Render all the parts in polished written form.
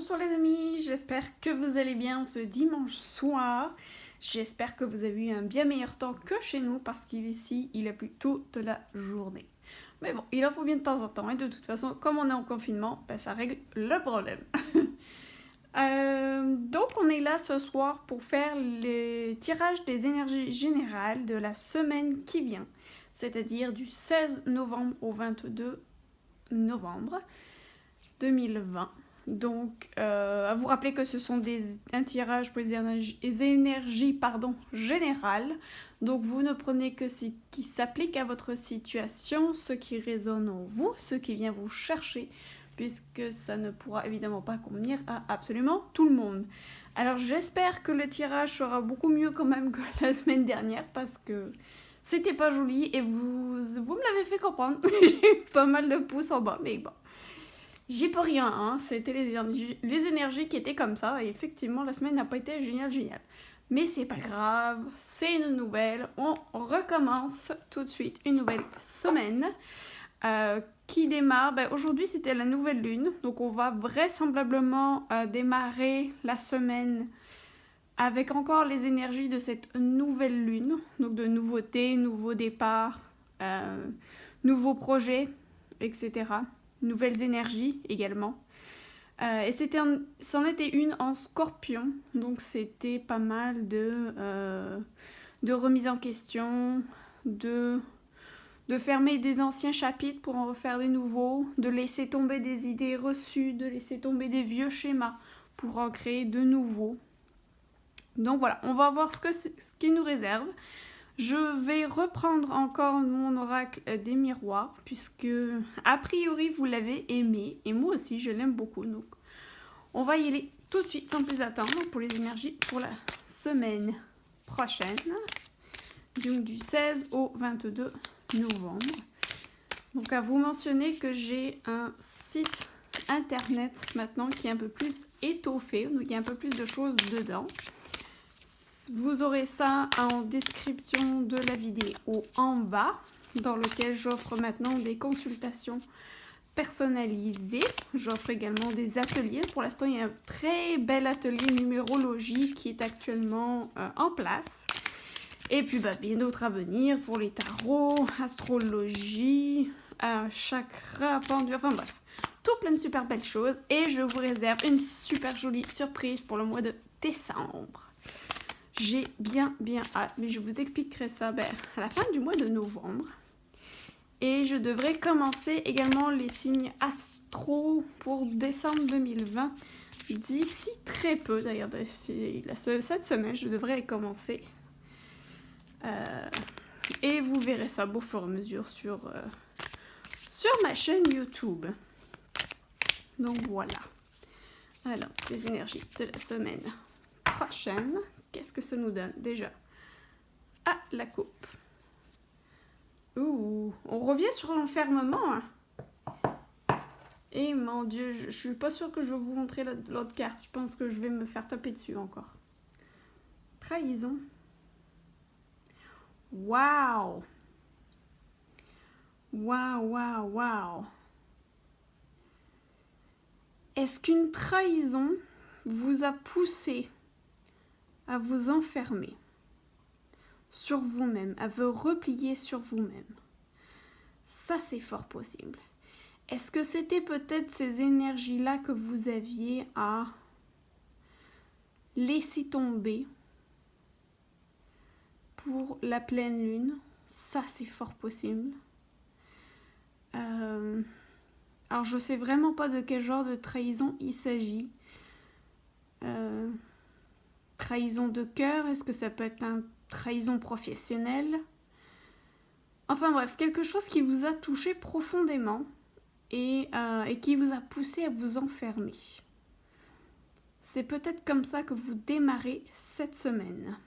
Bonsoir les amis, j'espère que vous allez bien ce dimanche soir. J'espère que vous avez eu un bien meilleur temps que chez nous parce qu'ici il a plu toute la journée. Mais bon, il en faut bien de temps en temps et de toute façon, comme on est en confinement, ça règle le problème. Donc on est là ce soir pour faire le tirage des énergies générales de la semaine qui vient, c'est-à-dire du 16 novembre au 22 novembre 2020. Donc, à vous rappeler que ce sont un tirage pour les énergies générales. Donc, vous ne prenez que ce qui s'applique à votre situation, ce qui résonne en vous, ce qui vient vous chercher, puisque ça ne pourra évidemment pas convenir à absolument tout le monde. Alors, j'espère que le tirage sera beaucoup mieux quand même que la semaine dernière, parce que c'était pas joli, et vous me l'avez fait comprendre. J'ai eu pas mal de pouces en bas, mais bon. J'y peux rien, hein. C'était les énergies qui étaient comme ça, et effectivement, la semaine n'a pas été géniale. Mais c'est pas grave, c'est une nouvelle, on recommence tout de suite une nouvelle semaine qui démarre. Aujourd'hui, c'était la nouvelle lune, donc on va vraisemblablement démarrer la semaine avec encore les énergies de cette nouvelle lune, donc de nouveautés, nouveaux départs, nouveaux projets, etc. Nouvelles énergies également. Et c'en était une en Scorpion, donc c'était pas mal de remise en question, de fermer des anciens chapitres pour en refaire des nouveaux, de laisser tomber des idées reçues, de laisser tomber des vieux schémas pour en créer de nouveaux. Donc voilà, on va voir ce qui nous réserve. Je vais reprendre encore mon oracle des miroirs, puisque a priori vous l'avez aimé, et moi aussi je l'aime beaucoup. Donc on va y aller tout de suite sans plus attendre pour les énergies pour la semaine prochaine, donc du 16 au 22 novembre. Donc à vous mentionner que j'ai un site internet maintenant qui est un peu plus étoffé, donc il y a un peu plus de choses dedans. Vous aurez ça en description de la vidéo en bas, dans lequel j'offre maintenant des consultations personnalisées. J'offre également des ateliers. Pour l'instant, il y a un très bel atelier numérologie qui est actuellement en place. Et puis, bien d'autres à venir pour les tarots, astrologie, chakra, pendule, enfin bref. Tout plein de super belles choses. Et je vous réserve une super jolie surprise pour le mois de décembre. J'ai bien hâte, mais je vous expliquerai ça à la fin du mois de novembre. Et je devrais commencer également les signes astro pour décembre 2020. D'ici très peu, d'ailleurs, cette semaine, je devrais les commencer. Et vous verrez ça au fur et à mesure sur ma chaîne YouTube. Donc voilà. Alors, les énergies de la semaine prochaine. Qu'est-ce que ça nous donne déjà? Ah, la coupe. Ouh, on revient sur l'enfermement. Hein. Et mon Dieu, je suis pas sûre que je vais vous montrer l'autre carte. Je pense que je vais me faire taper dessus encore. Trahison. Waouh! Waouh! Est-ce qu'une trahison vous a poussé à vous enfermer sur vous-même, à vous replier sur vous-même? Ça, c'est fort possible. Est-ce que c'était peut-être ces énergies-là que vous aviez à laisser tomber pour la pleine lune? Ça, c'est fort possible. Alors, je sais vraiment pas de quel genre de trahison il s'agit. Trahison de cœur, est-ce que ça peut être une trahison professionnelle? Enfin bref, quelque chose qui vous a touché profondément et qui vous a poussé à vous enfermer. C'est peut-être comme ça que vous démarrez cette semaine.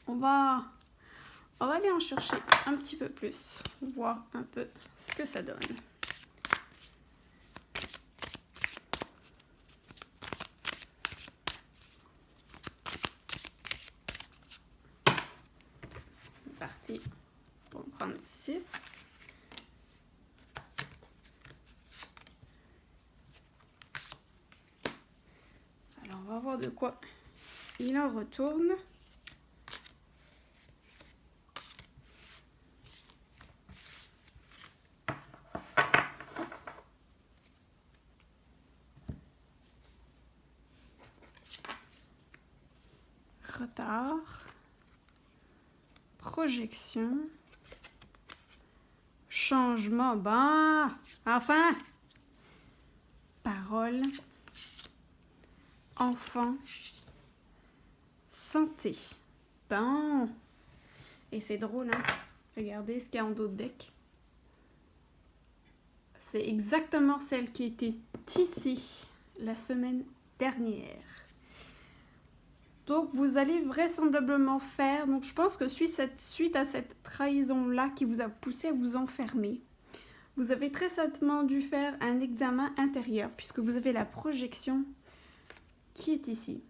On va aller en chercher un petit peu plus, voir un peu ce que ça donne. Parti pour prendre 6. de quoi il en retourne. Retard. Projection. Changement. Ben, enfin. Parole. Enfant. Santé. Ben. Et c'est drôle, hein. Regardez ce qu'il y a en dos de deck. C'est exactement celle qui était ici la semaine dernière. Donc vous allez vraisemblablement faire, donc je pense que suite à cette trahison-là qui vous a poussé à vous enfermer, vous avez très certainement dû faire un examen intérieur puisque vous avez la projection qui est ici.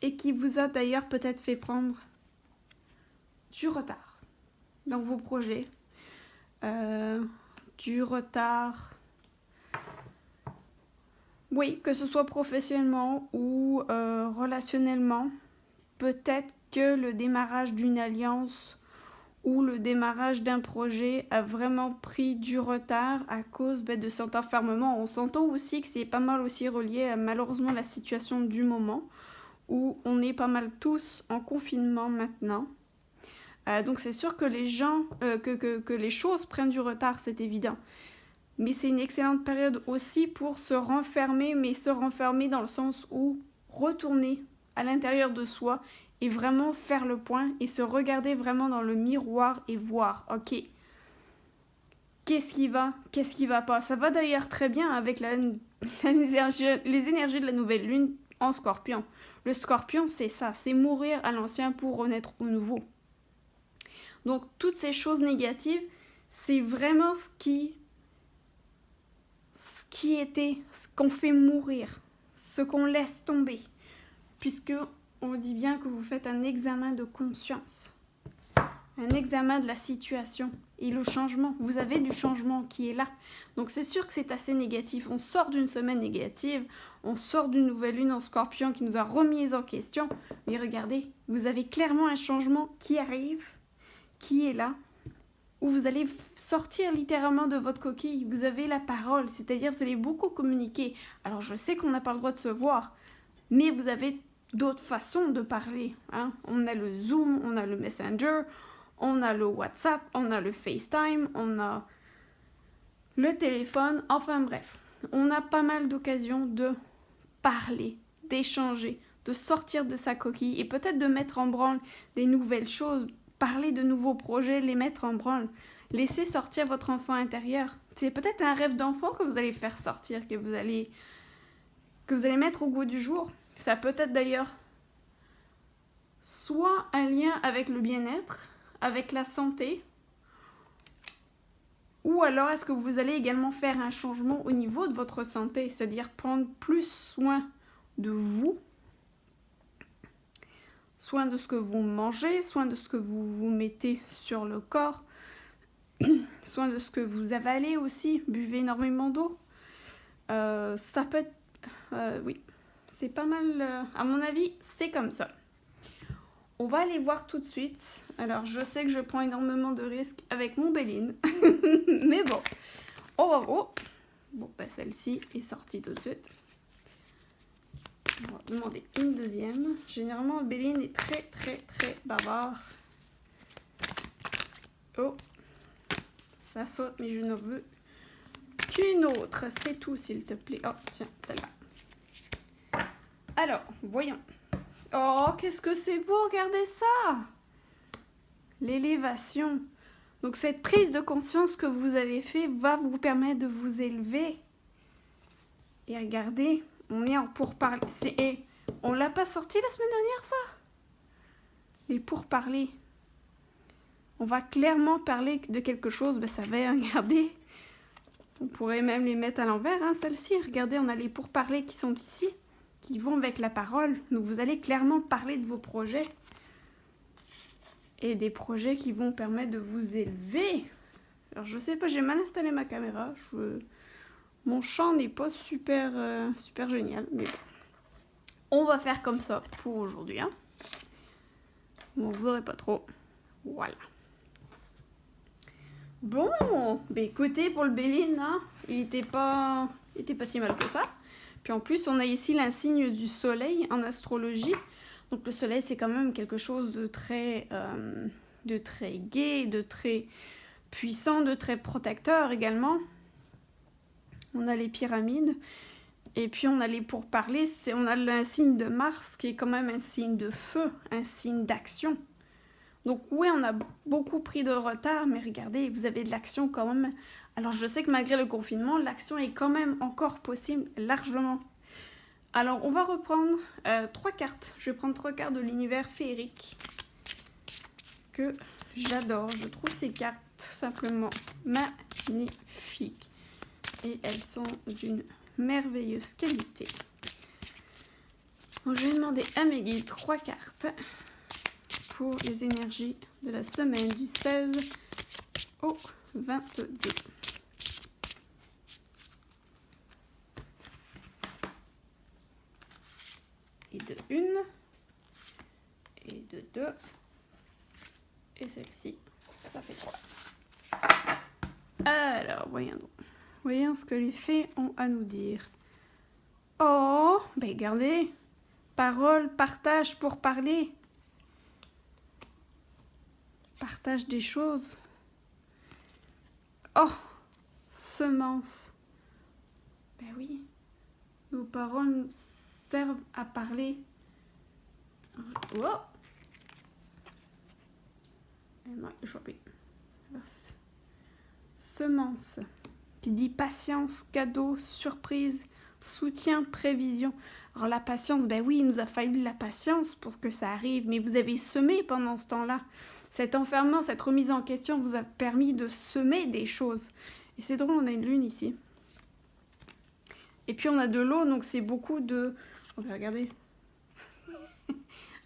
Et qui vous a d'ailleurs peut-être fait prendre du retard dans vos projets. Du retard. Oui, que ce soit professionnellement ou relationnellement. Peut-être que le démarrage d'une alliance ou le démarrage d'un projet a vraiment pris du retard à cause de cet enfermement. On s'entend aussi que c'est pas mal aussi relié à malheureusement la situation du moment où on est pas mal tous en confinement maintenant. Donc c'est sûr que les gens, que les choses prennent du retard, c'est évident. Mais c'est une excellente période aussi pour se renfermer, mais se renfermer dans le sens où retourner à l'intérieur de soi et vraiment faire le point et se regarder vraiment dans le miroir et voir, ok, qu'est-ce qui va pas. Ça va d'ailleurs très bien avec les énergies de la nouvelle lune en Scorpion. Le Scorpion, c'est ça, c'est mourir à l'ancien pour renaître au nouveau. Donc toutes ces choses négatives, c'est vraiment ce qu'on fait mourir, ce qu'on laisse tomber, puisque on dit bien que vous faites un examen de conscience, un examen de la situation et le changement. Vous avez du changement qui est là. Donc c'est sûr que c'est assez négatif. On sort d'une semaine négative, on sort d'une nouvelle lune en Scorpion qui nous a remis en question. Mais regardez, vous avez clairement un changement qui arrive, qui est là, où vous allez sortir littéralement de votre coquille. Vous avez la parole, c'est-à-dire vous allez beaucoup communiquer. Alors je sais qu'on n'a pas le droit de se voir, mais vous avez d'autres façons de parler. Hein. On a le Zoom, on a le Messenger, on a le WhatsApp, on a le FaceTime, on a le téléphone, enfin bref. On a pas mal d'occasions de parler, d'échanger, de sortir de sa coquille et peut-être de mettre en branle des nouvelles choses, parler de nouveaux projets, les mettre en branle. Laissez sortir votre enfant intérieur. C'est peut-être un rêve d'enfant que vous allez faire sortir, que vous allez mettre au goût du jour. Ça peut être d'ailleurs soit un lien avec le bien-être, avec la santé, ou alors est-ce que vous allez également faire un changement au niveau de votre santé, c'est-à-dire prendre plus soin de vous, soin de ce que vous mangez, soin de ce que vous vous mettez sur le corps, soin de ce que vous avalez aussi, buvez énormément d'eau. Ça peut être... oui, c'est pas mal... à mon avis, c'est comme ça. On va aller voir tout de suite. Alors, je sais que je prends énormément de risques avec mon Béline. Mais bon, on va voir. Bon, ben celle-ci est sortie tout de suite. On va demander une deuxième. Généralement, Béline est très, très, très bavard. Oh, ça saute, mais je ne veux qu'une autre. C'est tout, s'il te plaît. Oh, tiens, celle-là. Alors, voyons. Oh, qu'est-ce que c'est beau, regardez ça! L'élévation. Donc cette prise de conscience que vous avez fait va vous permettre de vous élever. Et regardez, on est en pourparler. On l'a pas sorti la semaine dernière, ça? Les pourparlers. On va clairement parler de quelque chose. Ben, ça va, regardez. On pourrait même les mettre à l'envers, hein, celle-ci. Regardez, on a les pourparlers qui sont ici, qui vont avec la parole. Donc vous allez clairement parler de vos projets. Et des projets qui vont permettre de vous élever. Alors je sais pas, j'ai mal installé ma caméra. Mon champ n'est pas super génial. Mais bon. on va faire comme ça pour aujourd'hui. Hein. Bon, vous n'aurez pas trop. Voilà. Bon, bah écoutez, pour le Béline, hein, il était pas si mal que ça. Puis en plus, on a ici l'insigne du soleil en astrologie. Donc le soleil, c'est quand même quelque chose de très gai, de très puissant, de très protecteur également. On a les pyramides. Et puis on a les pourparlers, on a l'insigne de Mars qui est quand même un signe de feu, un signe d'action. Donc oui, on a beaucoup pris de retard, mais regardez, vous avez de l'action quand même. Alors je sais que malgré le confinement, l'action est quand même encore possible, largement. Alors on va reprendre 3 cartes. Je vais prendre 3 cartes de l'univers féerique que j'adore. Je trouve ces cartes tout simplement magnifiques. Et elles sont d'une merveilleuse qualité. Donc je vais demander à mes guides 3 cartes pour les énergies de la semaine du 16 au 22. Et de 1, et de 2, et celle-ci, ça fait 3. Alors, voyons donc. Voyons ce que les fées ont à nous dire. Oh, ben regardez. Parole, partage pour parler. Partage des choses. Oh, semence. Ben oui. Nos paroles nous servent à parler. Oh. Semence. Qui dit patience, cadeau, surprise, soutien, prévision. Alors la patience, ben oui, il nous a fallu de la patience pour que ça arrive, mais vous avez semé pendant ce temps-là. Cet enfermement, cette remise en question vous a permis de semer des choses. Et c'est drôle, on a une lune ici. Et puis on a de l'eau, donc c'est beaucoup de... On va regarder.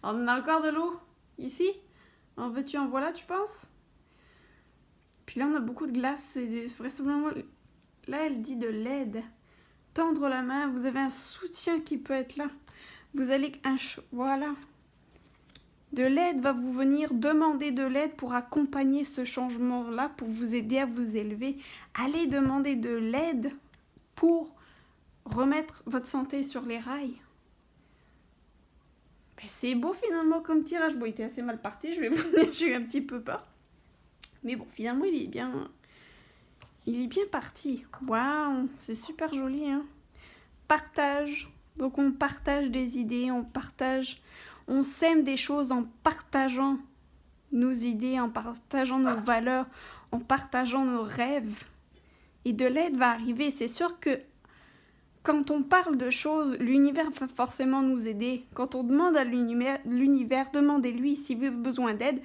On a encore de l'eau ici. En veux-tu, en voilà, tu penses? Puis là, on a beaucoup de glace. C'est vraisemblablement... Là, elle dit de l'aide. Tendre la main, vous avez un soutien qui peut être là. Vous allez... Voilà. De l'aide va vous venir demander de l'aide pour accompagner ce changement-là, pour vous aider à vous élever. Allez demander de l'aide pour remettre votre santé sur les rails. Ben, c'est beau finalement comme tirage. Bon, il était assez mal parti, je vais vous dire, j'ai eu un petit peu peur. Mais bon, finalement, il est bien parti. Waouh, c'est super joli, hein. Partage. Donc on partage des idées, on sème des choses en partageant nos idées, en partageant nos valeurs, en partageant nos rêves. Et de l'aide va arriver. C'est sûr que quand on parle de choses, l'univers va forcément nous aider. Quand on demande à l'univers, demandez-lui si vous avez besoin d'aide.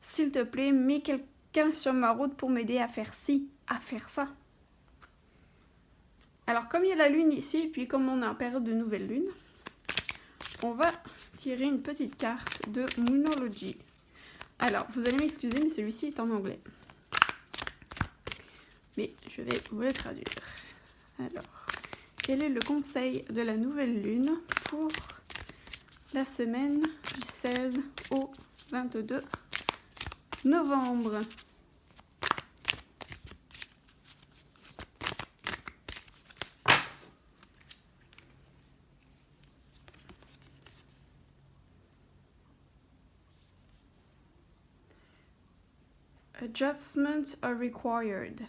S'il te plaît, mets quelqu'un sur ma route pour m'aider à faire ci, à faire ça. Alors, comme il y a la lune ici, puis comme on est en période de nouvelle lune, on va tirer une petite carte de Moonology. Alors, vous allez m'excuser, mais celui-ci est en anglais. Mais je vais vous le traduire. Alors, quel est le conseil de la nouvelle lune pour la semaine du 16 au 22 novembre? Adjustments are required.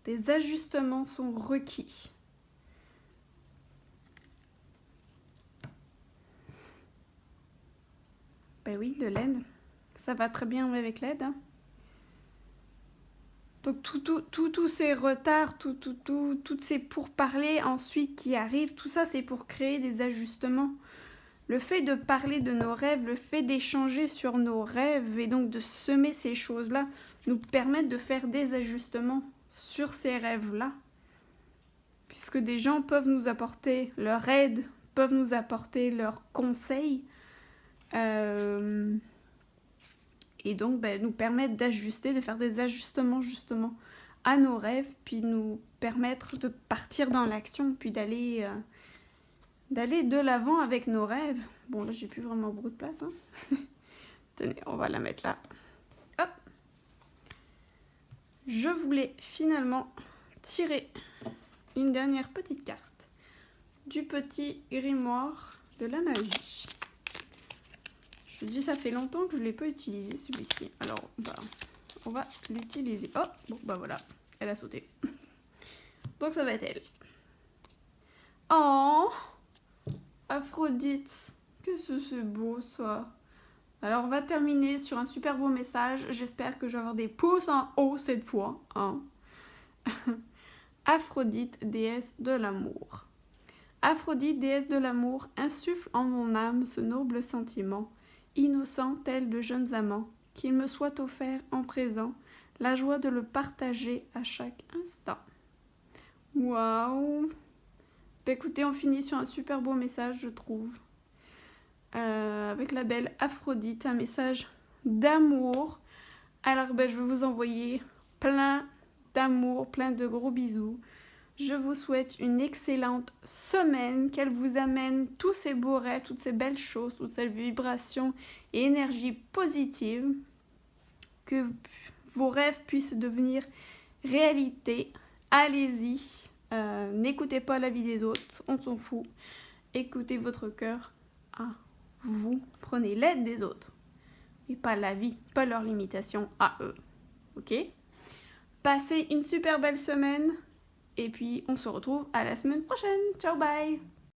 Des ajustements sont requis. Ben oui, de l'aide. Ça va très bien avec l'aide. Hein. Donc tous ces retards, toutes ces pourparlers ensuite qui arrivent, tout ça c'est pour créer des ajustements. Le fait de parler de nos rêves, le fait d'échanger sur nos rêves et donc de semer ces choses-là nous permettent de faire des ajustements sur ces rêves-là. Puisque des gens peuvent nous apporter leur aide, peuvent nous apporter leurs conseils et donc nous permettre d'ajuster, de faire des ajustements justement à nos rêves, puis nous permettre de partir dans l'action, puis d'aller d'aller de l'avant avec nos rêves. Bon, là, j'ai plus vraiment beaucoup de place. Hein. Tenez, on va la mettre là. Hop. Je voulais finalement tirer une dernière petite carte du petit grimoire de la magie. Je dis, ça fait longtemps que je ne l'ai pas utilisé, celui-ci. Alors, bah, on va l'utiliser. Oh, bon, bah voilà, elle a sauté. Donc, ça va être elle. Oh, Aphrodite, qu'est-ce que c'est beau, ça. Alors, on va terminer sur un super beau message. J'espère que je vais avoir des pouces en haut cette fois. Hein. Aphrodite, déesse de l'amour. Aphrodite, déesse de l'amour, insuffle en mon âme ce noble sentiment, innocent tel de jeunes amants, qu'il me soit offert en présent la joie de le partager à chaque instant. Waouh! Bah, écoutez, on finit sur un super beau message, je trouve. Avec la belle Aphrodite, un message d'amour. Alors, bah, je vais vous envoyer plein d'amour, plein de gros bisous. Je vous souhaite une excellente semaine, qu'elle vous amène tous ces beaux rêves, toutes ces belles choses, toutes ces vibrations et énergies positives, que vos rêves puissent devenir réalité. Allez-y, n'écoutez pas la vie des autres, on s'en fout. Écoutez votre cœur à vous, prenez l'aide des autres, mais pas la vie, pas leurs limitations à eux. Ok ? Passez une super belle semaine. Et puis, on se retrouve à la semaine prochaine. Ciao, bye!